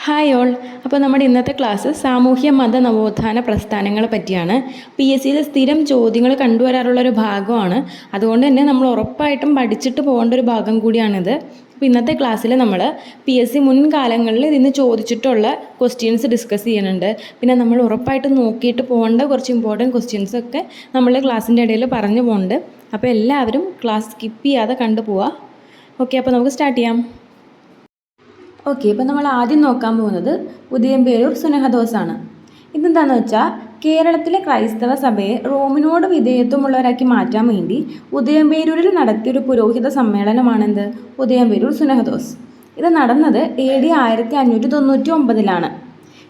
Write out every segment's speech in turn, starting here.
Hi all. അപ്പോൾ നമ്മുടെ ഇന്നത്തെ ക്ലാസ് സാമൂഹ്യ മത നവോത്ഥാന പ്രസ്ഥാനങ്ങളെ പറ്റിയാണ്. PSCയിൽ സ്ഥിരം ചോദ്യങ്ങൾ കണ്ടുവരാറുള്ളൊരു ഭാഗമാണ്. അതുകൊണ്ട് തന്നെ നമ്മൾ ഉറപ്പായിട്ടും പഠിച്ചിട്ട് പോകേണ്ട ഒരു ഭാഗം കൂടിയാണിത്. അപ്പോൾ ഇന്നത്തെ ക്ലാസ്സിൽ നമ്മൾ PSC മുൻകാലങ്ങളിൽ ഇതിന് ചോദിച്ചിട്ടുള്ള ക്വസ്റ്റ്യൻസ് ഡിസ്കസ് ചെയ്യുന്നുണ്ട്. പിന്നെ നമ്മൾ ഉറപ്പായിട്ടും നോക്കിയിട്ട് പോകേണ്ട കുറച്ച് ഇമ്പോർട്ടൻറ്റ് ക്വസ്റ്റ്യൻസൊക്കെ നമ്മൾ ക്ലാസ്സിൻ്റെ ഇടയിൽ പറഞ്ഞു പോകുന്നുണ്ട്. അപ്പോൾ എല്ലാവരും ക്ലാസ് സ്കിപ്പ് ചെയ്യാതെ കണ്ടുപോവുക. ഓക്കെ, അപ്പോൾ നമുക്ക് സ്റ്റാർട്ട് ചെയ്യാം. ഓക്കെ, ഇപ്പോൾ നമ്മൾ ആദ്യം നോക്കാൻ പോകുന്നത് ഉദയംപേരൂർ സുനഹദോസാണ്. ഇതെന്താണെന്ന് വെച്ചാൽ കേരളത്തിലെ ക്രൈസ്തവ സഭയെ റോമിനോട് വിധേയത്വമുള്ളവരാക്കി മാറ്റാൻ വേണ്ടി ഉദയംപേരൂരിൽ നടത്തിയൊരു പുരോഹിത സമ്മേളനമാണെന്ത് ഉദയംപേരൂർ സുനഹദോസ്. ഇത് നടന്നത് AD 1599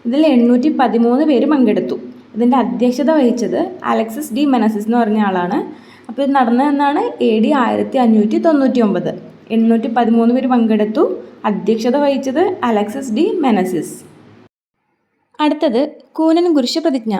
ഇതിൽ 813 പേര് പങ്കെടുത്തു. ഇതിൻ്റെ അധ്യക്ഷത വഹിച്ചത് അലക്സിസ് ഡി മെനസിസ് എന്ന് പറഞ്ഞ ആളാണ്. അപ്പോൾ ഇത് നടന്നതെന്നാണ് AD 1599. 813 പേര് പങ്കെടുത്തു. അധ്യക്ഷത വഹിച്ചത് അലക്സിസ് ഡി മെനസിസ്. അടുത്തത് കൂനൻ കുരിശ് പ്രതിജ്ഞ.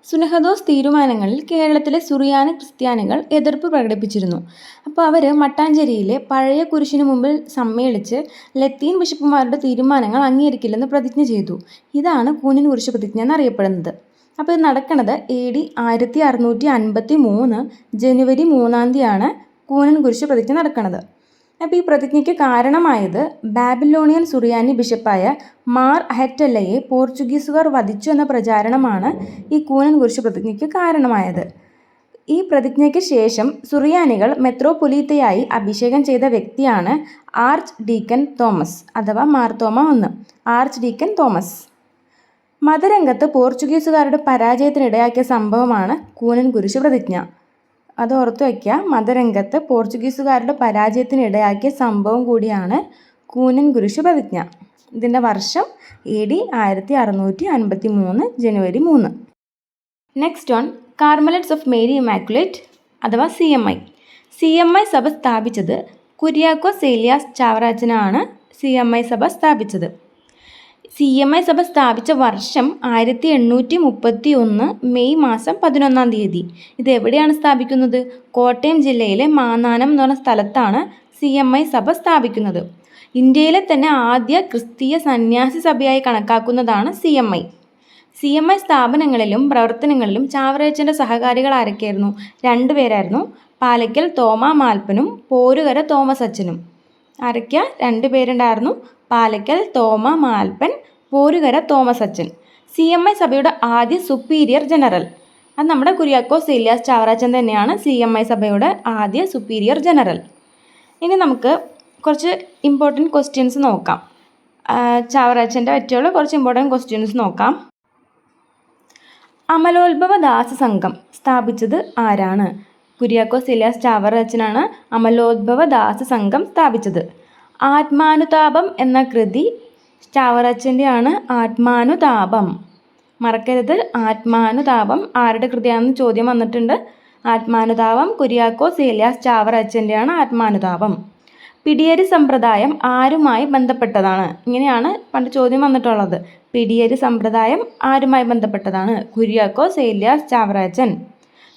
സുനഹദോസ് തീരുമാനങ്ങളിൽ കേരളത്തിലെ സുറിയാനി ക്രിസ്ത്യാനികൾ എതിർപ്പ് പ്രകടിപ്പിച്ചിരുന്നു. അപ്പോൾ അവർ മട്ടാഞ്ചേരിയിലെ പഴയ കുരിശിന് മുമ്പിൽ സമ്മേളിച്ച് ലത്തീൻ ബിഷപ്പുമാരുടെ തീരുമാനങ്ങൾ അംഗീകരിക്കില്ലെന്ന് പ്രതിജ്ഞ ചെയ്തു. ഇതാണ് കൂനൻ കുരിശ് പ്രതിജ്ഞ എന്നറിയപ്പെടുന്നത്. അപ്പോൾ ഇത് നടക്കുന്നത് AD 1653 ജനുവരി 3 കൂനൻ കുരിശ് പ്രതിജ്ഞ നടക്കുന്നത്. അപ്പോൾ ഈ പ്രതിജ്ഞയ്ക്ക് കാരണമായത് ബാബിലോണിയൻ സുറിയാനി ബിഷപ്പായ മാർ അഹറ്റല്ലയെ പോർച്ചുഗീസുകാർ വധിച്ചു എന്ന പ്രചാരണമാണ് ഈ കൂനൻ കുരിശ് പ്രതിജ്ഞയ്ക്ക് കാരണമായത്. ഈ പ്രതിജ്ഞയ്ക്ക് ശേഷം സുറിയാനികൾ മെത്രോപൊലീത്തയായി അഭിഷേകം ചെയ്ത വ്യക്തിയാണ് ആർച്ച് ഡീക്കൻ തോമസ് അഥവാ Marthoma I. Archdeacon Thomas. മതരംഗത്ത് പോർച്ചുഗീസുകാരുടെ പരാജയത്തിനിടയാക്കിയ സംഭവമാണ് കൂനൻ കുരിശ് പ്രതിജ്ഞ. അത് ഓർത്തു വയ്ക്കുക. മതരംഗത്ത് പോർച്ചുഗീസുകാരുടെ പരാജയത്തിനിടയാക്കിയ സംഭവം കൂടിയാണ് കൂനൻ കുരിശ് പ്രതിജ്ഞ. ഇതിൻ്റെ വർഷം AD 1653 January 3. Next on Carmelites of Mary immaculate അഥവാ CMI സഭ സ്ഥാപിച്ചത് കുര്യാക്കോസ് ഏലിയാസ് ചാവറയച്ചനാണ്. CMI സഭ സ്ഥാപിച്ചത്. CMI സഭ സ്ഥാപിച്ച വർഷം 1831 മെയ് 11. ഇത് എവിടെയാണ് സ്ഥാപിക്കുന്നത്? കോട്ടയം ജില്ലയിലെ മാന്നാനം എന്ന് പറഞ്ഞ സ്ഥലത്താണ് CMI സഭ സ്ഥാപിക്കുന്നത്. ഇന്ത്യയിലെ തന്നെ ആദ്യ ക്രിസ്തീയ സന്യാസി സഭയായി കണക്കാക്കുന്നതാണ് CMI സ്ഥാപനങ്ങളിലും പ്രവർത്തനങ്ങളിലും ചാവറയച്ചൻ്റെ സഹകാരികൾ ആരൊക്കെയായിരുന്നു? 2 പേരായിരുന്നു. പാലയ്ക്കൽ തോമാ മാൽപ്പനും പോരുകര തോമസ് അച്ഛനും. ആരൊക്കെയാ? 2 പേരുണ്ടായിരുന്നു. പാലയ്ക്കൽ തോമാ മാൽപ്പൻ, പോരുകര തോമസ് അച്ഛൻ. CMI സഭയുടെ ആദ്യ സുപ്പീരിയർ ജനറൽ അത് നമ്മുടെ കുര്യാക്കോസ് ഏലിയാസ് ചാവറയച്ചൻ തന്നെയാണ് CMI സഭയുടെ ആദ്യ സുപ്പീരിയർ ജനറൽ. ഇനി നമുക്ക് കുറച്ച് ഇമ്പോർട്ടൻറ്റ് ക്വസ്റ്റ്യൻസ് നോക്കാം. ചാവറയച്ചൻ്റെ പറ്റിയുള്ള കുറച്ച് ഇമ്പോർട്ടൻറ്റ് ക്വസ്റ്റ്യൻസ് നോക്കാം. അമലോത്ഭവ ദാസ സംഘം സ്ഥാപിച്ചത് ആരാണ്? കുര്യാക്കോസ് ഏലിയാസ് ചാവറയച്ചനാണ് അമലോത്ഭവ ദാസ സംഘം സ്ഥാപിച്ചത്. ആത്മാനുതാപം എന്ന കൃതി ചാവറയച്ചൻ്റെയാണ്. ആത്മാനുതാപം മറക്കരുത്. ആത്മാനുതാപം ആരുടെ കൃതിയാണെന്ന് ചോദ്യം വന്നിട്ടുണ്ട്. ആത്മാനുതാപം കുര്യാക്കോസ് ഏലിയാസ് ചാവറയച്ചൻ്റെയാണ് ആത്മാനുതാപം. പിടിയേരി സമ്പ്രദായം ആരുമായി ബന്ധപ്പെട്ടതാണ്? ഇങ്ങനെയാണ് പണ്ട് ചോദ്യം വന്നിട്ടുള്ളത്. പിടിയേരി സമ്പ്രദായം ആരുമായി ബന്ധപ്പെട്ടതാണ്? കുര്യാക്കോസ് ഏലിയാസ് ചാവറയച്ചൻ.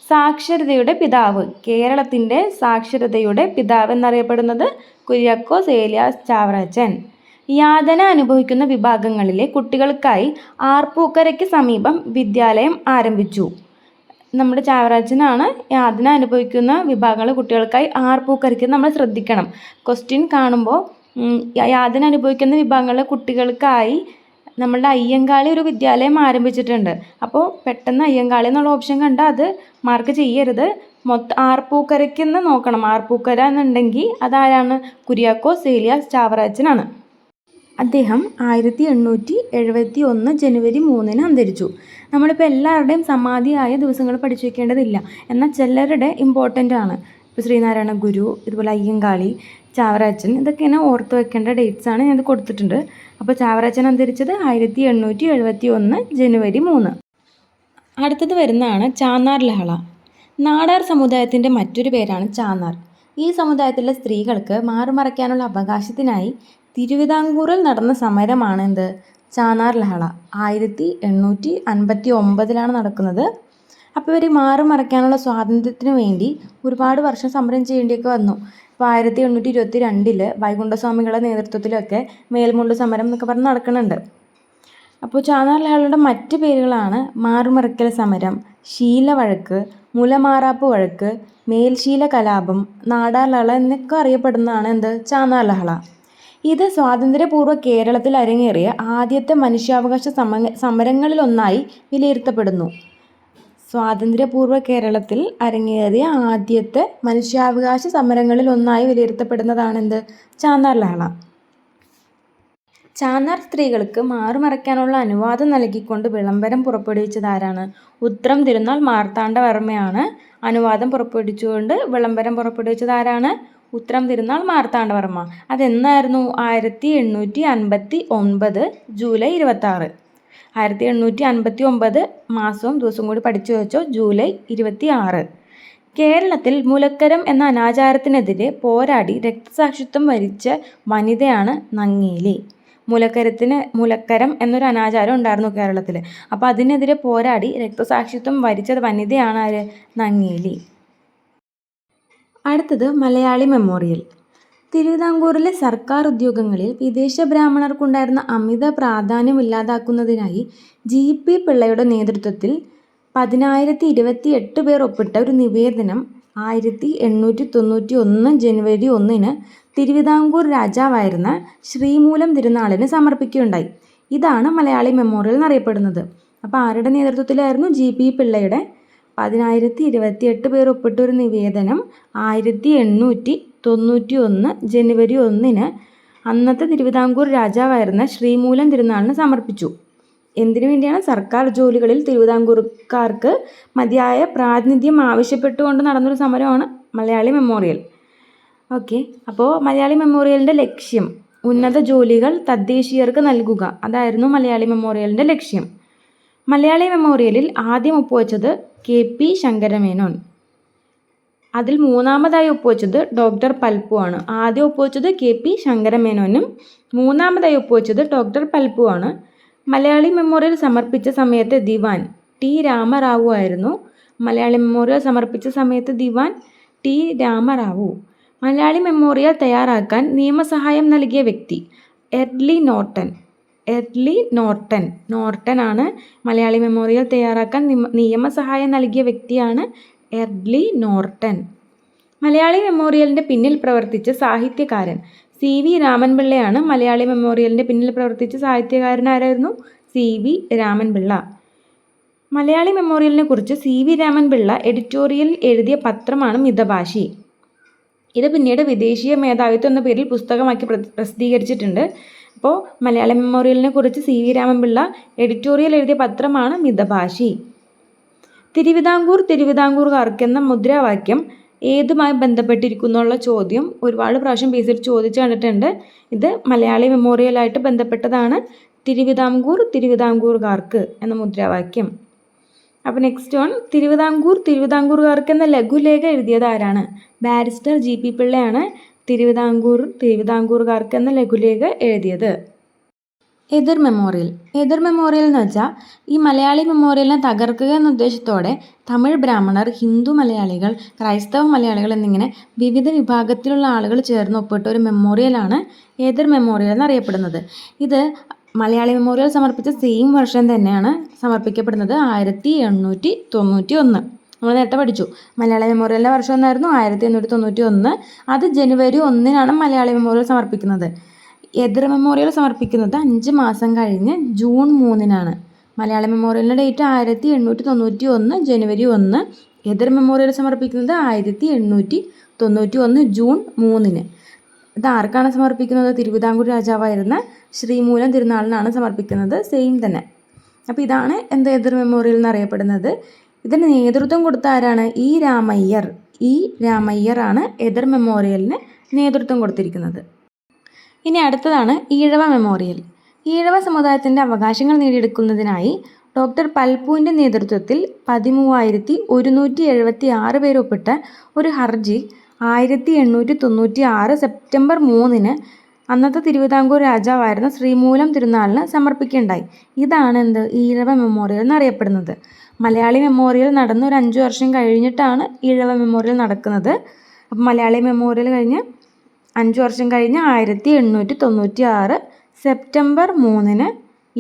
സാക്ഷരതയുടെ പിതാവ്, കേരളത്തിൻ്റെ സാക്ഷരതയുടെ പിതാവ് എന്നറിയപ്പെടുന്നത് കുര്യാക്കോസ് ഏലിയാസ് ചാവറയച്ചൻ. യാതന അനുഭവിക്കുന്ന വിഭാഗങ്ങളിലെ കുട്ടികൾക്കായി ആർപ്പൂക്കരയ്ക്ക് സമീപം വിദ്യാലയം ആരംഭിച്ചു. നമ്മുടെ ചാവറയച്ചനാണ് യാതന അനുഭവിക്കുന്ന വിഭാഗങ്ങളിലെ കുട്ടികൾക്കായി ആർപ്പൂക്കരയ്ക്ക്. നമ്മൾ ശ്രദ്ധിക്കണം, ക്വസ്റ്റ്യൻ കാണുമ്പോൾ യാതന അനുഭവിക്കുന്ന വിഭാഗങ്ങളിലെ കുട്ടികൾക്കായി നമ്മളുടെ അയ്യങ്കാളി ഒരു വിദ്യാലയം ആരംഭിച്ചിട്ടുണ്ട്. അപ്പോൾ പെട്ടെന്ന് അയ്യങ്കാളി എന്നുള്ള ഓപ്ഷൻ കണ്ടാൽ അത് മാർക്ക് ചെയ്യരുത്. ആർപ്പൂക്കരയ്ക്കെന്ന് നോക്കണം. ആർപ്പൂക്കര എന്നുണ്ടെങ്കിൽ അതാരാണ്? കുര്യാക്കോസ് ഏലിയാസ് ചാവറയച്ചനാണ്. അദ്ദേഹം 1871 ജനുവരി 3 അന്തരിച്ചു. നമ്മളിപ്പോൾ എല്ലാവരുടെയും സമാധിയായ ദിവസങ്ങൾ പഠിച്ചു വയ്ക്കേണ്ടതില്ല, എന്നാൽ ചിലരുടെ ഇമ്പോർട്ടൻ്റ് ആണ്. ഇപ്പോൾ ശ്രീനാരായണ ഗുരു, ഇതുപോലെ അയ്യങ്കാളി, ചാവറയച്ചൻ, ഇതൊക്കെയാണ് ഓർത്ത് വെക്കേണ്ട ഡേറ്റ്സ് ആണ് ഞാൻ കൊടുത്തിട്ടുണ്ട്. അപ്പോൾ ചാവറയച്ചൻ അന്തരിച്ചത് 1871 ജനുവരി 3. അടുത്തത് വരുന്നതാണ് ചാന്നാർ ലഹള. നാടാർ സമുദായത്തിൻ്റെ മറ്റൊരു പേരാണ് ചാന്നാർ. ഈ സമുദായത്തിലെ സ്ത്രീകൾക്ക് മാറുമറയ്ക്കാനുള്ള അവകാശത്തിനായി തിരുവിതാംകൂറിൽ നടന്ന സമരമാണ് എന്ത്? ചാന്നാർ ലഹള. 1859 നടക്കുന്നത്. അപ്പോൾ ഇവർ മാറുമറയ്ക്കാനുള്ള സ്വാതന്ത്ര്യത്തിന് വേണ്ടി ഒരുപാട് വർഷം സമരം ചെയ്യേണ്ടിയൊക്കെ വന്നു. ഇപ്പോൾ 1822 വൈകുണ്ഠസ്വാമികളുടെ നേതൃത്വത്തിലൊക്കെ മേൽമുണ്ട് സമരം എന്നൊക്കെ പറഞ്ഞ് നടക്കുന്നുണ്ട്. അപ്പോൾ ചാന്നാർ ലഹളയുടെ മറ്റ് പേരുകളാണ് മാറുമറയ്ക്കൽ സമരം, ശീലവഴക്ക്, മുലമാറാപ്പ് വഴക്ക്, മേൽശീല കലാപം, നാടാർ ലഹള എന്നൊക്കെ അറിയപ്പെടുന്നതാണ് എന്ത് ചാന്നാർ ലഹള. ഇത് സ്വാതന്ത്ര്യപൂർവ്വ കേരളത്തിൽ അരങ്ങേറിയ ആദ്യത്തെ മനുഷ്യാവകാശ സമരങ്ങളിലൊന്നായി വിലയിരുത്തപ്പെടുന്നു. സ്വാതന്ത്ര്യപൂർവ്വ കേരളത്തിൽ അരങ്ങേറിയ ആദ്യത്തെ മനുഷ്യാവകാശ സമരങ്ങളിലൊന്നായി വിലയിരുത്തപ്പെടുന്നതാണെന്ത് ചാന്നാർ ലഹള. ചാന്നാർ സ്ത്രീകൾക്ക് മാറുമറയ്ക്കാനുള്ള അനുവാദം നൽകിക്കൊണ്ട് വിളംബരം പുറപ്പെടുവിച്ചതാരാണ്? ഉത്രം തിരുനാൾ മാർത്താണ്ഡവർമ്മയാണ് അനുവാദം പുറപ്പെടുവിച്ചുകൊണ്ട് വിളംബരം പുറപ്പെടുവിച്ചതാരാണ്? ഉത്രം തിരുനാൾ മാർത്താണ്ഡവർമ്മ. അതെന്നായിരുന്നു? 1859 ജൂലൈ 26. 1859 മാസവും ദിവസവും കൂടി പഠിച്ചു വെച്ചോ. ജൂലൈ 26. കേരളത്തിൽ മുലക്കരം എന്ന അനാചാരത്തിനെതിരെ പോരാടി രക്തസാക്ഷിത്വം വരിച്ച വനിതയാണ് നങ്ങേലി. മുലക്കരം എന്നൊരു അനാചാരം ഉണ്ടായിരുന്നു കേരളത്തിൽ. അപ്പോൾ അതിനെതിരെ പോരാടി രക്തസാക്ഷിത്വം വരിച്ച വനിതയാണ് ആര്? നങ്ങേലി. അടുത്തത് മലയാളി മെമ്മോറിയൽ. തിരുവിതാംകൂറിലെ സർക്കാർ ഉദ്യോഗങ്ങളിൽ വിദേശ ബ്രാഹ്മണർക്കുണ്ടായിരുന്ന അമിത പ്രാധാന്യം ഇല്ലാതാക്കുന്നതിനായി GP പിള്ളയുടെ നേതൃത്വത്തിൽ 10,028 പേർ ഒപ്പിട്ട ഒരു നിവേദനം 1891 ജനുവരി 1 തിരുവിതാംകൂർ രാജാവായിരുന്ന ശ്രീമൂലം തിരുനാളിന് സമർപ്പിക്കുകയുണ്ടായി. ഇതാണ് മലയാളി മെമ്മോറിയൽ എന്നറിയപ്പെടുന്നത്. അപ്പോൾ ആരുടെ നേതൃത്വത്തിലായിരുന്നു? GP പിള്ളയുടെ 10,028 പേർ ഒപ്പിട്ട ഒരു നിവേദനം 1891 ജനുവരി 1 അന്നത്തെ തിരുവിതാംകൂർ രാജാവായിരുന്ന ശ്രീമൂലം തിരുനാളിന് സമർപ്പിച്ചു. എന്തിനു വേണ്ടിയാണ്? സർക്കാർ ജോലികളിൽ തിരുവിതാംകൂറുകാർക്ക് മതിയായ പ്രാതിനിധ്യം ആവശ്യപ്പെട്ടുകൊണ്ട് നടന്നൊരു സമരമാണ് മലയാളി മെമ്മോറിയൽ. ഓക്കെ, അപ്പോൾ മലയാളി മെമ്മോറിയലിൻ്റെ ലക്ഷ്യം ഉന്നത ജോലികൾ തദ്ദേശീയർക്ക് നൽകുക. അതായിരുന്നു മലയാളി മെമ്മോറിയലിൻ്റെ ലക്ഷ്യം. മലയാളി മെമ്മോറിയലിൽ ആദ്യം ഒപ്പുവെച്ചത് KP ശങ്കരമേനോൻ. അതിൽ മൂന്നാമതായി ഒപ്പുവെച്ചത് ഡോക്ടർ പൽപ്പു ആണ്. ആദ്യം ഒപ്പുവെച്ചത് KP ശങ്കരമേനോനും മൂന്നാമതായി ഒപ്പുവെച്ചത് ഡോക്ടർ പൽപ്പു ആണ്. മലയാളി മെമ്മോറിയൽ സമർപ്പിച്ച സമയത്ത് ദിവാൻ T രാമറാവു ആയിരുന്നു. മലയാളി മെമ്മോറിയൽ സമർപ്പിച്ച സമയത്ത് ദിവാൻ T രാമറാവു. മലയാളി മെമ്മോറിയൽ തയ്യാറാക്കാൻ നിയമസഹായം നൽകിയ വ്യക്തി എർലി നോർട്ടൺ ആണ്. മലയാളി മെമ്മോറിയൽ തയ്യാറാക്കാൻ നിയമസഹായം നൽകിയ വ്യക്തിയാണ് എർലി നോർട്ടൺ. മലയാളി മെമ്മോറിയലിൻ്റെ പിന്നിൽ പ്രവർത്തിച്ച സാഹിത്യകാരൻ CV രാമൻപിള്ളയാണ്. മലയാളി മെമ്മോറിയലിൻ്റെ പിന്നിൽ പ്രവർത്തിച്ച സാഹിത്യകാരൻ ആരായിരുന്നു? CV രാമൻപിള്ള. മലയാളി മെമ്മോറിയലിനെ കുറിച്ച് CV രാമൻപിള്ള എഡിറ്റോറിയൽ എഴുതിയ പത്രമാണ് മിതഭാഷി. ഇത് പിന്നീട് വിദേശീയ മേധാവിത്വം എന്ന പേരിൽ പുസ്തകമാക്കി പ്രസിദ്ധീകരിച്ചിട്ടുണ്ട്. അപ്പോൾ മലയാളി മെമ്മോറിയലിനെ കുറിച്ച് CV രാമൻപിള്ള എഡിറ്റോറിയൽ എഴുതിയ പത്രമാണ് മിതഭാഷി. തിരുവിതാംകൂറുകാർക്ക് എന്ന മുദ്രാവാക്യം ഏതുമായി ബന്ധപ്പെട്ടിരിക്കുന്നുള്ള ചോദ്യം ഒരുപാട് പ്രാവശ്യം PSC ചോദിച്ചു കണ്ടിട്ടുണ്ട്. ഇത് മലയാളി മെമ്മോറിയലായിട്ട് ബന്ധപ്പെട്ടതാണ്. തിരുവിതാംകൂറുകാർക്ക് എന്ന മുദ്രാവാക്യം. അപ്പോൾ നെക്സ്റ്റ് വൺ, തിരുവിതാംകൂറുകാർക്ക് എന്ന ലഘുലേഖ എഴുതിയത് ആരാണ്? ബാരിസ്റ്റർ GP പിള്ളയാണ് തിരുവിതാംകൂറുകാർക്ക് എന്ന ലഘുലേഖ എഴുതിയത്. എതിർ മെമ്മോറിയൽ എന്ന് വെച്ചാൽ ഈ മലയാളി മെമ്മോറിയലിനെ തകർക്കുക എന്ന ഉദ്ദേശത്തോടെ തമിഴ് ബ്രാഹ്മണർ, ഹിന്ദു മലയാളികൾ, ക്രൈസ്തവ മലയാളികൾ എന്നിങ്ങനെ വിവിധ വിഭാഗത്തിലുള്ള ആളുകൾ ചേർന്ന് ഒപ്പിട്ട ഒരു മെമ്മോറിയലാണ് എതിർ മെമ്മോറിയൽ എന്നറിയപ്പെടുന്നത്. ഇത് മലയാളി മെമ്മോറിയൽ സമർപ്പിച്ച സെയിം വർഷം തന്നെയാണ് സമർപ്പിക്കപ്പെടുന്നത്, 1891. നമ്മൾ നേരത്തെ പഠിച്ചു മലയാളി മെമ്മോറിയലിൻ്റെ വർഷം എന്നായിരുന്നു 1891. അത് ജനുവരി 1 മലയാളി മെമ്മോറിയൽ സമർപ്പിക്കുന്നത്. എതിർ മെമ്മോറിയൽ സമർപ്പിക്കുന്നത് 5 മാസം കഴിഞ്ഞ് ജൂൺ 3 മലയാള മെമ്മോറിയലിൻ്റെ ഡേറ്റ് 1891 ജനുവരി 1. എതിർ മെമ്മോറിയൽ സമർപ്പിക്കുന്നത് 1891 ജൂൺ 3. ഇത് ആർക്കാണ് സമർപ്പിക്കുന്നത്? തിരുവിതാംകൂർ രാജാവായിരുന്ന ശ്രീമൂലം തിരുനാളിനാണ് സമർപ്പിക്കുന്നത്. സെയിം തന്നെ. അപ്പോൾ ഇതാണ് എതിർ മെമ്മോറിയൽ എന്നറിയപ്പെടുന്നത്. ഇതിന് നേതൃത്വം കൊടുത്ത ആരാണ്? E രാമയ്യർ ആണ് എതിർ മെമ്മോറിയലിന് നേതൃത്വം കൊടുത്തിരിക്കുന്നത്. ഇനി അടുത്തതാണ് ഈഴവ മെമ്മോറിയൽ. ഈഴവ സമുദായത്തിൻ്റെ അവകാശങ്ങൾ നേടിയെടുക്കുന്നതിനായി ഡോക്ടർ പൽപ്പുവിൻ്റെ നേതൃത്വത്തിൽ 13,176 പേർ ഒപ്പിട്ട ഒരു ഹർജി 1896 സെപ്റ്റംബർ 3 അന്നത്തെ തിരുവിതാംകൂർ രാജാവായിരുന്ന ശ്രീമൂലം തിരുനാളിന് സമർപ്പിക്കുകയുണ്ടായി. ഇതാണ് ഈഴവ മെമ്മോറിയൽ എന്നറിയപ്പെടുന്നത്. മലയാളി മെമ്മോറിയൽ നടന്ന് ഒരു 5 വർഷം കഴിഞ്ഞിട്ടാണ് ഈഴവ മെമ്മോറിയൽ നടക്കുന്നത്. അപ്പം മലയാളി മെമ്മോറിയൽ കഴിഞ്ഞ് 5 വർഷം കഴിഞ്ഞ് 1896 സെപ്റ്റംബർ 3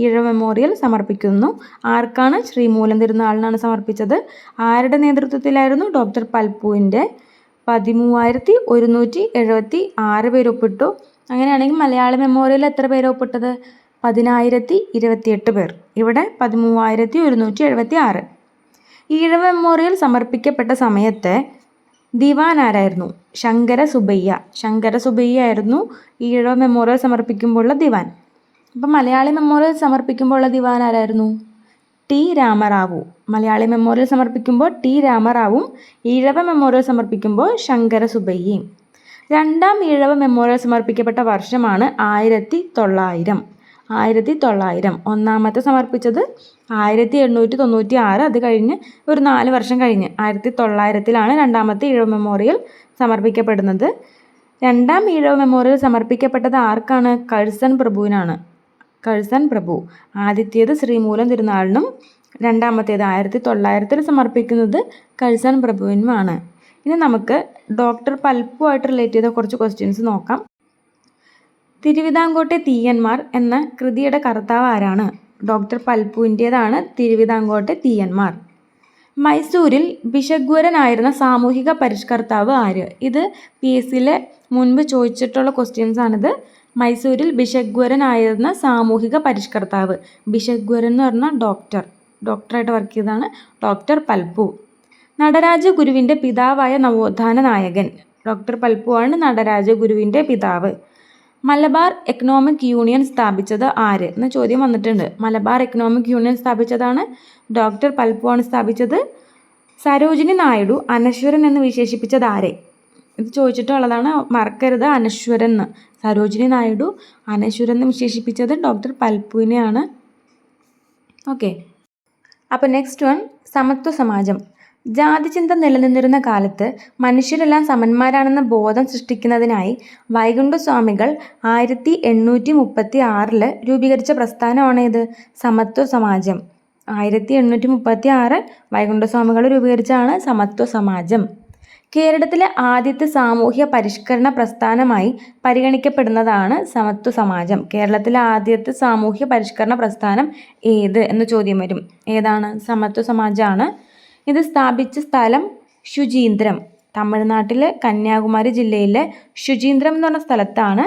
ഈഴവ മെമ്മോറിയൽ സമർപ്പിക്കുന്നു. ആർക്കാണ്? ശ്രീമൂലം തിരുനാളിനാണ് സമർപ്പിച്ചത്. ആരുടെ നേതൃത്വത്തിലായിരുന്നു? ഡോക്ടർ പൽപ്പുവിൻ്റെ. 13,176 പേര് ഒപ്പിട്ടു. അങ്ങനെയാണെങ്കിൽ മലയാള മെമ്മോറിയൽ എത്ര പേര് ഒപ്പിട്ടത്? 10,028 പേർ. ഇവിടെ 13,176. ഈഴവ മെമ്മോറിയൽ സമർപ്പിക്കപ്പെട്ട സമയത്തെ ദിവാൻ ആരായിരുന്നു? ശങ്കര സുബയ്യ. ശങ്കര സുബയ്യ ആയിരുന്നു ഈഴവ മെമ്മോറിയൽ സമർപ്പിക്കുമ്പോഴുള്ള ദിവാൻ. അപ്പം മലയാളി മെമ്മോറിയൽ സമർപ്പിക്കുമ്പോഴുള്ള ദിവാൻ ആരായിരുന്നു? ടി രാമറാവു. മലയാളി മെമ്മോറിയൽ സമർപ്പിക്കുമ്പോൾ ടി രാമറാവും, ഈഴവ മെമ്മോറിയൽ സമർപ്പിക്കുമ്പോൾ ശങ്കര സുബയ്യയും. രണ്ടാം ഈഴവ മെമ്മോറിയൽ സമർപ്പിക്കപ്പെട്ട വർഷമാണ് 1900. 1900. ഒന്നാമത്തെ സമർപ്പിച്ചത് 1896. അത് കഴിഞ്ഞ് ഒരു 4 വർഷം കഴിഞ്ഞ് 1900 രണ്ടാമത്തെ ഈഴവ മെമ്മോറിയൽ സമർപ്പിക്കപ്പെടുന്നത്. രണ്ടാം ഈഴവ മെമ്മോറിയൽ സമർപ്പിക്കപ്പെട്ടത് ആർക്കാണ്? കഴ്സൺ പ്രഭുവിനാണ്. കഴ്സൺ പ്രഭു. ആദ്യത്തേത് ശ്രീമൂലം തിരുനാളിനും രണ്ടാമത്തേത് 1900 സമർപ്പിക്കുന്നത് കഴ്സൺ പ്രഭുവിനുമാണ്. ഇനി നമുക്ക് ഡോക്ടർ പൽപ്പുമായിട്ട് റിലേറ്റ് ചെയ്ത കുറച്ച് ക്വസ്റ്റ്യൻസ് നോക്കാം. തിരുവിതാംകോട്ടെ തീയന്മാർ എന്ന കൃതിയുടെ കർത്താവ് ആരാണ്? ഡോക്ടർ പൽപ്പുവിൻ്റേതാണ് തിരുവിതാംകോട്ടെ തീയന്മാർ. മൈസൂരിൽ ബിഷഗ്വരനായിരുന്ന സാമൂഹിക പരിഷ്കർത്താവ് ആര്? ഇത് PSCയിൽ മുൻപ് ചോദിച്ചിട്ടുള്ള ക്വസ്റ്റ്യൻസാണിത്. മൈസൂരിൽ ബിഷഗ്വരനായിരുന്ന സാമൂഹിക പരിഷ്കർത്താവ്. ബിഷഗ്വരൻ എന്ന് പറഞ്ഞാൽ ഡോക്ടറായിട്ട് വർക്ക് ചെയ്തതാണ് ഡോക്ടർ പൽപ്പു. നടരാജ ഗുരുവിൻ്റെ പിതാവായ നവോത്ഥാന നായകൻ. ഡോക്ടർ പൽപ്പുവാണ് നടരാജ ഗുരുവിൻ്റെ പിതാവ്. മലബാർ എക്കണോമിക് യൂണിയൻ സ്ഥാപിച്ചത് ആര് എന്ന ചോദ്യം വന്നിട്ടുണ്ട്. മലബാർ എക്കണോമിക് യൂണിയൻ സ്ഥാപിച്ചതാണ് ഡോക്ടർ പൽപ്പുവാണ് സ്ഥാപിച്ചത്. സരോജിനി നായിഡു അനശ്വരൻ എന്ന് വിശേഷിപ്പിച്ചത് ആരെ? ഇത് ചോദിച്ചിട്ടുള്ളതാണ്, മറക്കരുത്. അനശ്വരൻ എന്ന്. സരോജിനി നായിഡു അനശ്വരൻ എന്ന് വിശേഷിപ്പിച്ചത് ഡോക്ടർ പൽപ്പുവിനെയാണ്. ഓക്കെ, അപ്പോൾ നെക്സ്റ്റ് വൺ, സമത്വ സമാജം. ജാതിചിന്ത നിലനിന്നിരുന്ന കാലത്ത് മനുഷ്യരെല്ലാം സമന്മാരാണെന്ന ബോധം സൃഷ്ടിക്കുന്നതിനായി വൈകുണ്ഠസ്വാമികൾ 1836 രൂപീകരിച്ച പ്രസ്ഥാനമാണ് ഇത് സമത്വ സമാജം. 1836 വൈകുണ്ഠസ്വാമികൾ രൂപീകരിച്ചാണ് സമത്വ സമാജം. കേരളത്തിലെ ആദ്യത്തെ സാമൂഹ്യ പരിഷ്കരണ പ്രസ്ഥാനമായി പരിഗണിക്കപ്പെടുന്നതാണ് സമത്വ സമാജം. കേരളത്തിലെ ആദ്യത്തെ സാമൂഹ്യ പരിഷ്കരണ പ്രസ്ഥാനം ഏത് എന്ന ചോദ്യം വരും. ഏതാണ്? സമത്വ സമാജമാണ്. ഇത് സ്ഥാപിച്ച സ്ഥലം ശുചീന്ദ്രം. തമിഴ്നാട്ടിലെ കന്യാകുമാരി ജില്ലയിലെ ശുചീന്ദ്രം എന്ന് പറഞ്ഞ സ്ഥലത്താണ്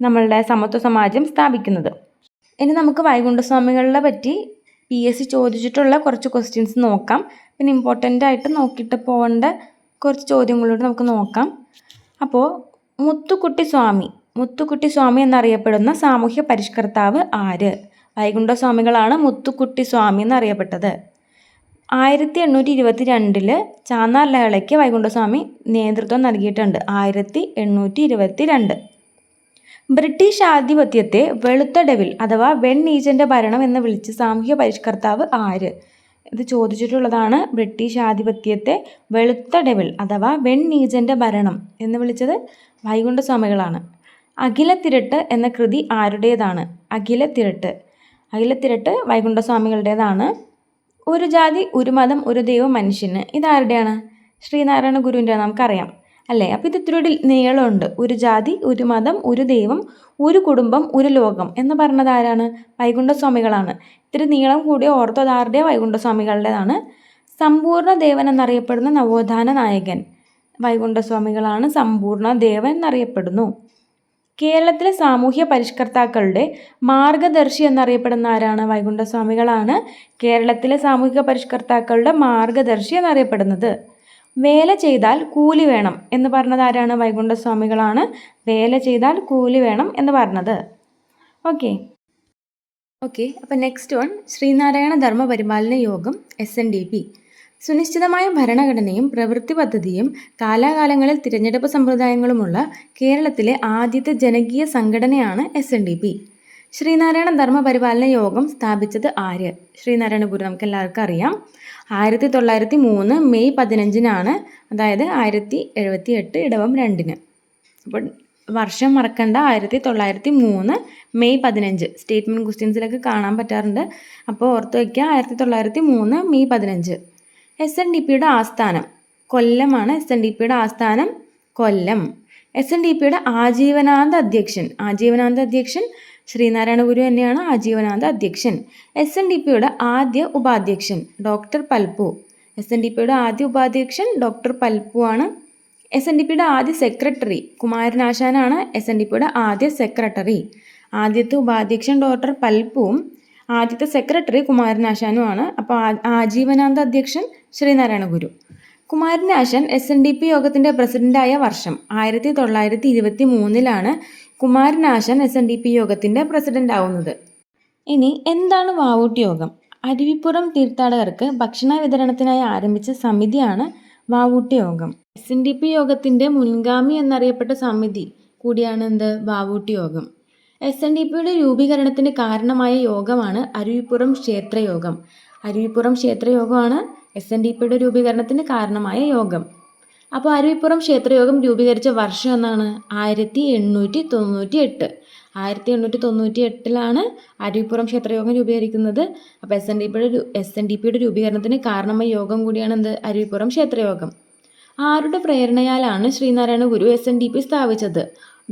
നമ്മളുടെ സമത്വ സമാജം സ്ഥാപിക്കുന്നത്. ഇനി നമുക്ക് വൈകുണ്ഠസ്വാമികളെ പറ്റി PSC ചോദിച്ചിട്ടുള്ള കുറച്ച് ക്വസ്റ്റ്യൻസ് നോക്കാം. പിന്നെ ഇമ്പോർട്ടൻ്റ് ആയിട്ട് നോക്കിയിട്ട് പോകേണ്ട കുറച്ച് ചോദ്യങ്ങളോട് നമുക്ക് നോക്കാം. അപ്പോൾ മുത്തുക്കുട്ടി സ്വാമി എന്നറിയപ്പെടുന്ന സാമൂഹ്യ പരിഷ്കർത്താവ് ആര്? വൈകുണ്ഠസ്വാമികളാണ് മുത്തുക്കുട്ടി സ്വാമി എന്നറിയപ്പെട്ടത്. 1822 ചാന്നാർ ലഹളയ്ക്ക് വൈകുണ്ഠസ്വാമി നേതൃത്വം നൽകിയിട്ടുണ്ട്. 1822. ബ്രിട്ടീഷ് ആധിപത്യത്തെ വെളുത്ത ഡെവിൽ അഥവാ വെണ്ണീജൻ്റെ ഭരണം എന്ന് വിളിച്ച സാമൂഹ്യ പരിഷ്കർത്താവ് ആര്? ഇത് ചോദിച്ചിട്ടുള്ളതാണ്. ബ്രിട്ടീഷ് ആധിപത്യത്തെ വെളുത്ത ഡെവിൽ അഥവാ വെണ്ണീജൻ്റെ ഭരണം എന്ന് വിളിച്ചത് വൈകുണ്ഠസ്വാമികളാണ്. അഖിലത്തിരട്ട് എന്ന കൃതി ആരുടേതാണ്? അഖിലത്തിരട്ട് വൈകുണ്ഠസ്വാമികളുടേതാണ്. ഒരു ജാതി ഒരു മതം ഒരു ദൈവം മനുഷ്യന്, ഇതാരുടെയാണ്? ശ്രീനാരായണ ഗുരുവിൻ്റെ, നമുക്കറിയാം അല്ലേ? അപ്പോൾ ഇത് ഇത്തിരി നീളമുണ്ട്. ഒരു ജാതി ഒരു മതം ഒരു ദൈവം ഒരു കുടുംബം ഒരു ലോകം എന്ന് പറഞ്ഞത് ആരാണ്? വൈകുണ്ഠസ്വാമികളാണ്. ഇത്തിരി നീളം കൂടിയ ഓർത്തോ അതാരുടെ? വൈകുണ്ഠസ്വാമികളുടേതാണ്. സമ്പൂർണ്ണ ദേവൻ എന്നറിയപ്പെടുന്ന നവോത്ഥാന നായകൻ വൈകുണ്ഠസ്വാമികളാണ്. സമ്പൂർണ്ണ ദേവൻ എന്നറിയപ്പെടുന്നു. കേരളത്തിലെ സാമൂഹ്യ പരിഷ്കർത്താക്കളുടെ മാർഗദർശി എന്നറിയപ്പെടുന്ന ആരാണ്? വൈകുണ്ഠസ്വാമികളാണ് കേരളത്തിലെ സാമൂഹിക പരിഷ്കർത്താക്കളുടെ മാർഗദർശി എന്നറിയപ്പെടുന്നത്. വേല ചെയ്താൽ കൂലി വേണം എന്ന് പറഞ്ഞത് ആരാണ്? വൈകുണ്ഠസ്വാമികളാണ് വേല ചെയ്താൽ കൂലി വേണം എന്ന് പറഞ്ഞത്. ഓക്കെ, അപ്പോൾ നെക്സ്റ്റ് വൺ, ശ്രീനാരായണ ധർമ്മ പരിപാലന യോഗം SNDP. സുനിശ്ചിതമായ ഭരണഘടനയും പ്രവൃത്തി പദ്ധതിയും കാലാകാലങ്ങളിൽ തിരഞ്ഞെടുപ്പ് സമ്പ്രദായങ്ങളുമുള്ള കേരളത്തിലെ ആദ്യത്തെ ജനകീയ സംഘടനയാണ് SNDP. ശ്രീനാരായണ ധർമ്മ പരിപാലന യോഗം സ്ഥാപിച്ചത് ആര്? ശ്രീനാരായണ ഗുരു, നമുക്ക് എല്ലാവർക്കും അറിയാം. 1903 മെയ് 15 അതായത് 1078 ഇടവം 2. അപ്പോൾ വർഷം മറക്കണ്ട, 1903 മെയ് 15. സ്റ്റേറ്റ്മെൻറ്റ് ക്വസ്റ്റ്യൻസിലൊക്കെ കാണാൻ പറ്റാറുണ്ട്. അപ്പോൾ ഓർത്ത് വയ്ക്കുക, 1903 മെയ് 15. SNDPയുടെ ആസ്ഥാനം കൊല്ലമാണ്. SNDPയുടെ ആസ്ഥാനം കൊല്ലം. SNDPയുടെ ആജീവനാന്ത അധ്യക്ഷൻ ശ്രീനാരായണ ഗുരു തന്നെയാണ് ആജീവനാന്ത അധ്യക്ഷൻ. SNDPയുടെ ആദ്യ ഉപാധ്യക്ഷൻ ഡോക്ടർ പൽപു. SNDPയുടെ ആദ്യ ഉപാധ്യക്ഷൻ ഡോക്ടർ പൽപു ആണ്. SNDPയുടെ ആദ്യ സെക്രട്ടറി കുമാരനാശാനാണ്. SNDPയുടെ ആദ്യ സെക്രട്ടറി. ആദ്യത്തെ ഉപാധ്യക്ഷൻ ഡോക്ടർ പൽപുവും ആദ്യത്തെ സെക്രട്ടറി കുമാരനാശാനുമാണ്. അപ്പോൾ ആജീവനാന്ത അധ്യക്ഷൻ ശ്രീനാരായണ ഗുരു. കുമാരനാശാൻ SNDP യോഗത്തിൻ്റെ പ്രസിഡൻ്റായ വർഷം 1923 കുമാരനാശാൻ SNDP യോഗത്തിൻ്റെ പ്രസിഡൻ്റ് ആവുന്നത്. ഇനി എന്താണ് വാവൂട്ടി യോഗം? അരുവിപ്പുറം തീർത്ഥാടകർക്ക് ഭക്ഷണ വിതരണത്തിനായി ആരംഭിച്ച സമിതിയാണ് വാവൂട്ടി യോഗം. SNDP യോഗത്തിൻ്റെ മുൻഗാമി എന്നറിയപ്പെട്ട സമിതി കൂടിയാണ് വാവൂട്ടി യോഗം. SNDPയുടെ രൂപീകരണത്തിന് കാരണമായ യോഗമാണ് അരുവിപ്പുറം ക്ഷേത്രയോഗം. അരുവിപ്പുറം ക്ഷേത്രയോഗമാണ് SNDPയുടെ രൂപീകരണത്തിന് കാരണമായ യോഗം. അപ്പോൾ അരുവിപ്പുറം ക്ഷേത്രയോഗം രൂപീകരിച്ച വർഷം എന്നാണ് 1898. 1898 അരുവിപ്പുറം ക്ഷേത്രയോഗം രൂപീകരിക്കുന്നത്. അപ്പോൾ SNDPയുടെ രൂപീകരണത്തിന് കാരണമായ യോഗം കൂടിയാണ് അരുവിപ്പുറം ക്ഷേത്രയോഗം. ആരുടെ പ്രേരണയാലാണ് ശ്രീനാരായണ ഗുരു SNDP സ്ഥാപിച്ചത്?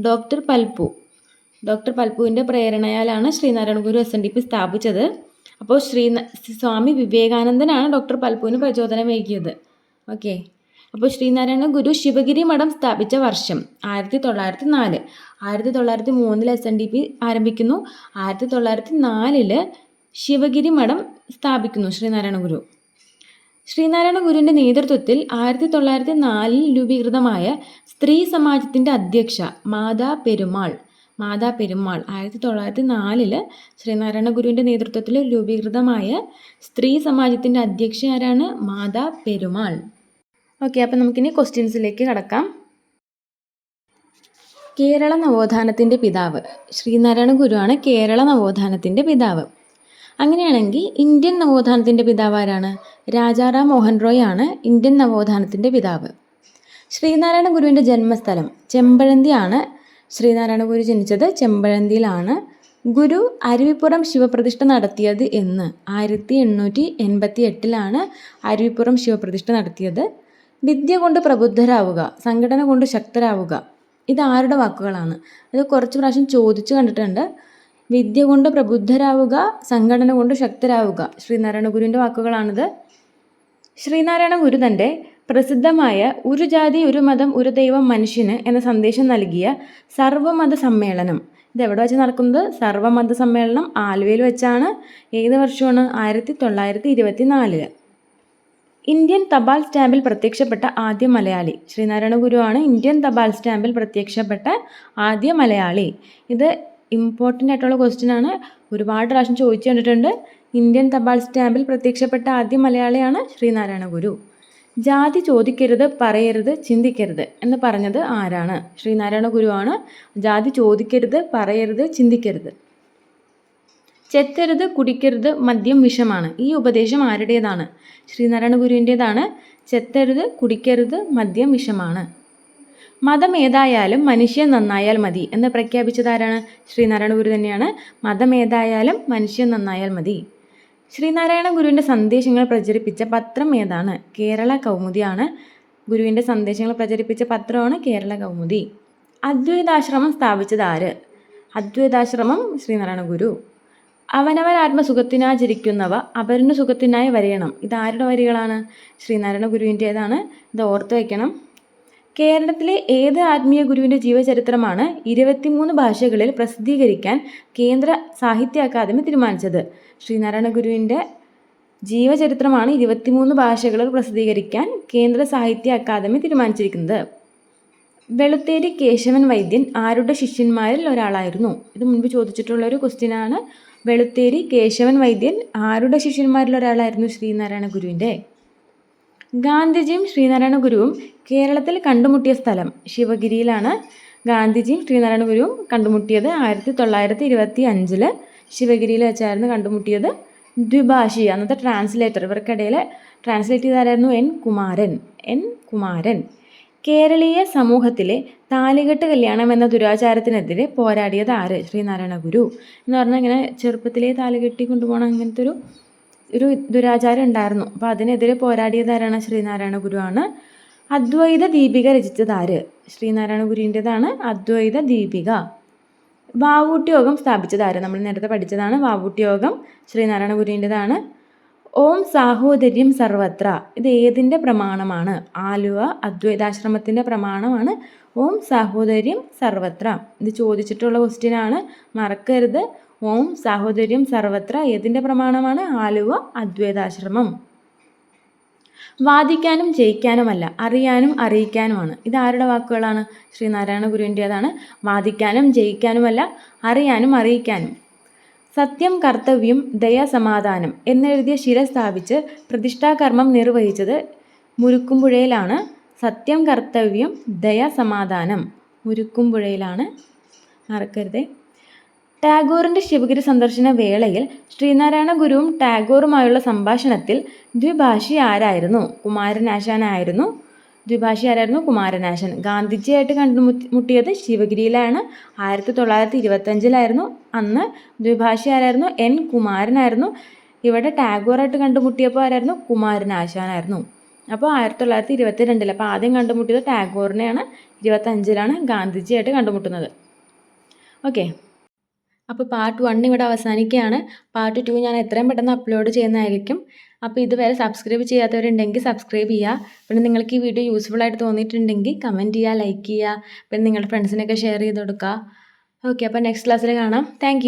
ഡോക്ടർ പൽപുവിൻ്റെ പ്രേരണയാലാണ് ശ്രീനാരായണ ഗുരു SNDP സ്ഥാപിച്ചത്. അപ്പോൾ സ്വാമി വിവേകാനന്ദനാണ് ഡോക്ടർ പൽപുവിന് പ്രചോദനമേകിയത്. ഓക്കെ. അപ്പോൾ ശ്രീനാരായണ ഗുരു ശിവഗിരി മഠം സ്ഥാപിച്ച വർഷം 1904. 1903 SNDP ആരംഭിക്കുന്നു. 1904 ശിവഗിരി മഠം സ്ഥാപിക്കുന്നു ശ്രീനാരായണ ഗുരു. ശ്രീനാരായണ ഗുരുവിൻ്റെ നേതൃത്വത്തിൽ 1904 രൂപീകൃതമായ സ്ത്രീ സമാജത്തിൻ്റെ അധ്യക്ഷ മാതാ പെരുമാൾ. 1904 ശ്രീനാരായണ ഗുരുവിൻ്റെ നേതൃത്വത്തിൽ രൂപീകൃതമായ സ്ത്രീ സമാജത്തിൻ്റെ അധ്യക്ഷ ആരാണ്? മാതാ പെരുമാൾ. ഓക്കെ, അപ്പോൾ നമുക്കിനി ക്വസ്റ്റ്യൻസിലേക്ക് കടക്കാം. കേരള നവോത്ഥാനത്തിൻ്റെ പിതാവ് ശ്രീനാരായണ ഗുരുവാണ്. കേരള നവോത്ഥാനത്തിൻ്റെ പിതാവ്. അങ്ങനെയാണെങ്കിൽ ഇന്ത്യൻ നവോത്ഥാനത്തിൻ്റെ പിതാവ് ആരാണ്? രാജാറാം മോഹൻ റോയ് ആണ് ഇന്ത്യൻ നവോത്ഥാനത്തിൻ്റെ പിതാവ്. ശ്രീനാരായണ ഗുരുവിൻ്റെ ജന്മസ്ഥലം ചെമ്പഴന്തിയാണ്. ശ്രീനാരായണ ഗുരു ജനിച്ചത് ചെമ്പഴന്തിയിലാണ്. ഗുരു അരുവിപ്പുറം ശിവപ്രതിഷ്ഠ നടത്തിയത് എന്ന്? 1888 അരുവിപ്പുറം ശിവപ്രതിഷ്ഠ നടത്തിയത്. വിദ്യ കൊണ്ട് പ്രബുദ്ധരാവുക, സംഘടന കൊണ്ട് ശക്തരാവുക, ഇത് ആരുടെ വാക്കുകളാണ്? അത് കുറച്ച് പ്രാവശ്യം ചോദിച്ചു കണ്ടിട്ടുണ്ട്. വിദ്യ കൊണ്ട് പ്രബുദ്ധരാവുക, സംഘടന കൊണ്ട് ശക്തരാവുക, ശ്രീനാരായണ ഗുരുവിൻ്റെ വാക്കുകളാണിത്. ശ്രീനാരായണ ഗുരു തൻ്റെ പ്രസിദ്ധമായ ഒരു ജാതി ഒരു മതം ഒരു ദൈവം മനുഷ്യന് എന്ന സന്ദേശം നൽകിയ സർവമത സമ്മേളനം ഇത് എവിടെ വെച്ച് നടക്കുന്നത്? സർവമത സമ്മേളനം ആലുവയിൽ വെച്ചാണ്. ഏത് വർഷമാണ്? 1924. ഇന്ത്യൻ തപാൽ സ്റ്റാമ്പിൽ പ്രത്യക്ഷപ്പെട്ട ആദ്യ മലയാളി ശ്രീനാരായണ ഗുരുവാണ്. ഇന്ത്യൻ തപാൽ സ്റ്റാമ്പിൽ പ്രത്യക്ഷപ്പെട്ട ആദ്യ മലയാളി. ഇത് ഇമ്പോർട്ടൻ്റ് ആയിട്ടുള്ള ക്വസ്റ്റ്യൻ ആണ്. ഒരുപാട് പ്രാവശ്യം ചോദിച്ചു കണ്ടിട്ടുണ്ട്. ഇന്ത്യൻ തപാൽ സ്റ്റാമ്പിൽ പ്രത്യക്ഷപ്പെട്ട ആദ്യ മലയാളിയാണ് ശ്രീനാരായണ ഗുരു. ജാതി ചോദിക്കരുത്, പറയരുത്, ചിന്തിക്കരുത് എന്ന് പറഞ്ഞത് ആരാണ്? ശ്രീനാരായണ ഗുരുവാണ്. ജാതി ചോദിക്കരുത്, പറയരുത്, ചിന്തിക്കരുത്. ചെത്തരുത്, കുടിക്കരുത്, മദ്യം വിഷമാണ്. ഈ ഉപദേശം ആരുടേതാണ്? ശ്രീനാരായണ ഗുരുവിൻ്റേതാണ്. ചെത്തരുത്, കുടിക്കരുത്, മദ്യം വിഷമാണ്. മതം ഏതായാലും മനുഷ്യൻ നന്നായാൽ മതി എന്ന് പ്രഖ്യാപിച്ചത് ആരാണ്? ശ്രീനാരായണ ഗുരു തന്നെയാണ്. മതം ഏതായാലും മനുഷ്യൻ നന്നായാൽ മതി. ശ്രീനാരായണ ഗുരുവിൻ്റെ സന്ദേശങ്ങൾ പ്രചരിപ്പിച്ച പത്രം ഏതാണ്? കേരള കൗമുദിയാണ്. ഗുരുവിൻ്റെ സന്ദേശങ്ങൾ പ്രചരിപ്പിച്ച പത്രമാണ് കേരള കൗമുദി. അദ്വൈതാശ്രമം സ്ഥാപിച്ചത് ആര്? അദ്വൈതാശ്രമം ശ്രീനാരായണ ഗുരു. അവനവൻ ആത്മസുഖത്തിനാചരിക്കുന്നവ അപരന് സുഖത്തിനായി വരയണം. ഇത് ആരുടെ വരികളാണ്? ശ്രീനാരായണ ഗുരുവിൻ്റേതാണ്. ഇത് ഓർത്ത് വയ്ക്കണം. കേരളത്തിലെ ഏത് ആത്മീയ ഗുരുവിൻ്റെ ജീവചരിത്രമാണ് 23 ഭാഷകളിൽ പ്രസിദ്ധീകരിക്കാൻ കേന്ദ്ര സാഹിത്യ അക്കാദമി തീരുമാനിച്ചത്? ശ്രീനാരായണ ഗുരുവിൻ്റെ ജീവചരിത്രമാണ് 23 ഭാഷകളിൽ പ്രസിദ്ധീകരിക്കാൻ കേന്ദ്ര സാഹിത്യ അക്കാദമി തീരുമാനിച്ചിരിക്കുന്നത്. വെളുത്തേരി കേശവൻ വൈദ്യൻ ആരുടെ ശിഷ്യന്മാരിൽ ഒരാളായിരുന്നു? ഇത് മുൻപ് ചോദിച്ചിട്ടുള്ള ഒരു ക്വസ്റ്റ്യനാണ്. വെളുത്തേരി കേശവൻ വൈദ്യൻ ആരുടെ ശിഷ്യന്മാരിൽ ഒരാളായിരുന്നു? ശ്രീനാരായണ ഗുരുവിൻ്റെ. ഗാന്ധിജിയും ശ്രീനാരായണ ഗുരുവും കേരളത്തിൽ കണ്ടുമുട്ടിയ സ്ഥലം ശിവഗിരിയിലാണ്. ഗാന്ധിജിയും ശ്രീനാരായണ ഗുരുവും കണ്ടുമുട്ടിയത് 1925 ശിവഗിരിയിൽ വെച്ചായിരുന്നു കണ്ടുമുട്ടിയത്. ദ്വിഭാഷി അന്നത്തെ ട്രാൻസ്ലേറ്റർ, ഇവർക്കിടയിൽ ട്രാൻസ്ലേറ്റ് ചെയ്തായിരുന്നു എൻ കുമാരൻ. കേരളീയ സമൂഹത്തിലെ താലികെട്ട് കല്യാണം എന്ന ദുരാചാരത്തിനെതിരെ പോരാടിയത് ആര്? ശ്രീനാരായണ ഗുരു. എന്ന് പറഞ്ഞാൽ ഇങ്ങനെ ചെറുപ്പത്തിലേ താലികെട്ടി കൊണ്ടുപോകണം, അങ്ങനത്തെ ഒരു ദുരാചാരം ഉണ്ടായിരുന്നു. അപ്പോൾ അതിനെതിരെ പോരാടിയത് ആരാണ്? ശ്രീനാരായണ ഗുരുവാണ്. അദ്വൈത ദീപിക രചിച്ചതാര്? ശ്രീനാരായണ ഗുരുവിൻ്റെതാണ് അദ്വൈത ദീപിക. വാവൂട്ടി യോഗം സ്ഥാപിച്ചതാര്? നമ്മൾ നേരത്തെ പഠിച്ചതാണ് വാവൂട്ടി യോഗം, ശ്രീനാരായണ ഗുരുവിൻ്റെതാണ്. ഓം സാഹോദര്യം സർവത്ര, ഇത് ഏതിൻ്റെ പ്രമാണമാണ്? ആലുവ അദ്വൈതാശ്രമത്തിൻ്റെ പ്രമാണമാണ് ഓം സാഹോദര്യം സർവത്ര. ഇത് ചോദിച്ചിട്ടുള്ള ക്വസ്റ്റ്യനാണ്, മറക്കരുത്. ഓം സാഹോദര്യം സർവത്ര ഏതിൻ്റെ പ്രമാണമാണ്? ആലുവ അദ്വൈതാശ്രമം. വാദിക്കാനും ജയിക്കാനുമല്ല, അറിയാനും അറിയിക്കാനുമാണ്. ഇത് ആരുടെ വാക്കുകളാണ്? ശ്രീനാരായണ ഗുരുവിൻ്റേതാണ്. വാദിക്കാനും ജയിക്കാനുമല്ല, അറിയാനും അറിയിക്കാനും. സത്യം കർത്തവ്യം ദയ സമാധാനം എന്നെഴുതിയ ശില സ്ഥാപിച്ച് പ്രതിഷ്ഠാകർമ്മം നിർവഹിച്ചത് മുരുക്കുംപുഴയിലാണ്. സത്യം കർത്തവ്യം ദയ സമാധാനം മുരുക്കുംപുഴയിലാണ്, മറക്കരുതേ. ടാഗോറിൻ്റെ ശിവഗിരി സന്ദർശന വേളയിൽ ശ്രീനാരായണ ഗുരുവും ടാഗോറുമായുള്ള സംഭാഷണത്തിൽ ദ്വിഭാഷി ആരായിരുന്നു? കുമാരനാശാനായിരുന്നു. ദ്വിഭാഷി ആരായിരുന്നു? കുമാരനാശൻ. ഗാന്ധിജിയായിട്ട് കണ്ടുമുട്ടിയത് ശിവഗിരിയിലാണ്. 1925 അന്ന് ദ്വിഭാഷി ആരായിരുന്നു? എൻ കുമാരനായിരുന്നു. ഇവിടെ ടാഗോറായിട്ട് കണ്ടുമുട്ടിയപ്പോൾ ആരായിരുന്നു? കുമാരനാശാനായിരുന്നു. അപ്പോൾ 1922. അപ്പോൾ ആദ്യം കണ്ടുമുട്ടിയത് ടാഗോറിനെയാണ്. 25 ഗാന്ധിജിയായിട്ട് കണ്ടുമുട്ടുന്നത്. ഓക്കെ, അപ്പോൾ പാർട്ട് 1 ഇവിടെ അവസാനിക്കുകയാണ്. പാർട്ട് 2 ഞാൻ എത്രയും പെട്ടെന്ന് അപ്ലോഡ് ചെയ്യുന്നതായിരിക്കും. അപ്പോൾ ഇതുവരെ സബ്സ്ക്രൈബ് ചെയ്യാത്തവരുണ്ടെങ്കിൽ സബ്സ്ക്രൈബ് ചെയ്യുക. പിന്നെ നിങ്ങൾക്ക് ഈ വീഡിയോ യൂസ്ഫുൾ ആയിട്ട് തോന്നിയിട്ടുണ്ടെങ്കിൽ കമൻറ്റ് ചെയ്യുക, ലൈക്ക് ചെയ്യുക, പിന്നെ നിങ്ങളുടെ ഫ്രണ്ട്സിനൊക്കെ ഷെയർ ചെയ്ത് കൊടുക്കുക. ഓക്കെ, അപ്പോൾ നെക്സ്റ്റ് ക്ലാസ്സിൽ കാണാം. താങ്ക്